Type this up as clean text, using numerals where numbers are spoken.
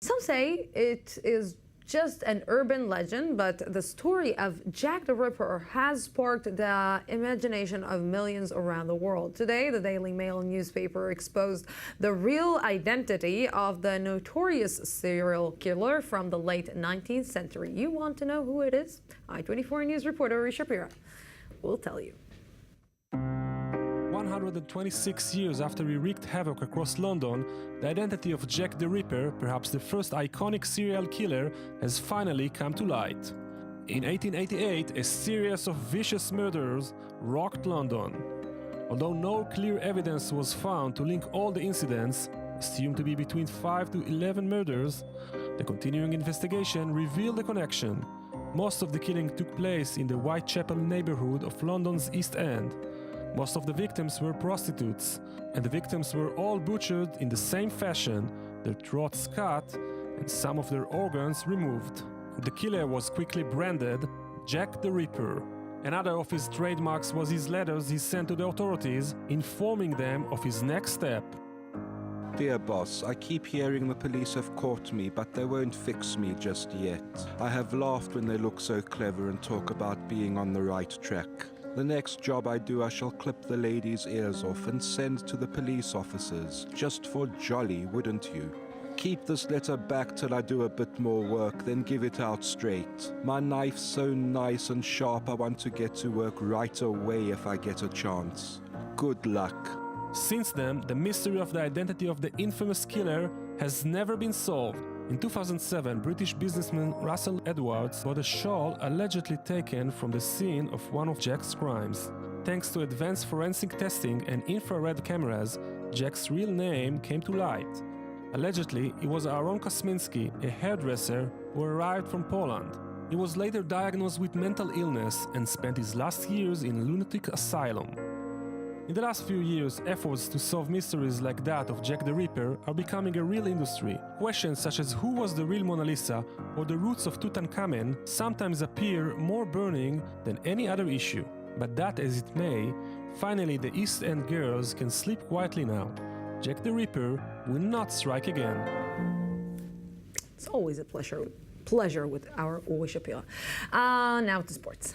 Some say it is just an urban legend, but the story of Jack the Ripper has sparked the imagination of millions around the world. Today, the Daily Mail newspaper exposed the real identity of the notorious serial killer from the late 19th century. You want to know who it is? I-24 News reporter RIPPER will tell you. 126 years after he wreaked havoc across London, the identity of Jack the Ripper, perhaps the first iconic serial killer, has finally come to light. In 1888, a series of vicious murders rocked London. Although no clear evidence was found to link all the incidents, assumed to be between 5 to 11 murders, the continuing investigation revealed a connection. Most of the killing took place in the Whitechapel neighborhood of London's East End. Most of the victims were prostitutes, and the victims were all butchered in the same fashion, their throats cut and some of their organs removed. The killer was quickly branded Jack the Ripper. Another of his trademarks was his letters he sent to the authorities, informing them of his next step. Dear boss, I keep hearing the police have caught me, but they won't fix me just yet. I have laughed when they look so clever and talk about being on the right track. The next job I do, I shall clip the lady's ears off and send to the police officers, just for jolly, wouldn't you? Keep this letter back till I do a bit more work, then give it out straight. My knife's so nice and sharp, I want to get to work right away if I get a chance. Good luck. Since then, the mystery of the identity of the infamous killer has never been solved. In 2007, British businessman Russell Edwards bought a shawl allegedly taken from the scene of one of Jack's crimes. Thanks to advanced forensic testing and infrared cameras, Jack's real name came to light. Allegedly, he was Aaron Kosminski, a hairdresser who arrived from Poland. He was later diagnosed with mental illness and spent his last years in a lunatic asylum. In the last few years, efforts to solve mysteries like that of Jack the Ripper are becoming a real industry. Questions such as who was the real Mona Lisa or the roots of Tutankhamen sometimes appear more burning than any other issue. But that as it may, finally the East End girls can sleep quietly now. Jack the Ripper will not strike again. It's always a pleasure with our RIPPER. Now to sports.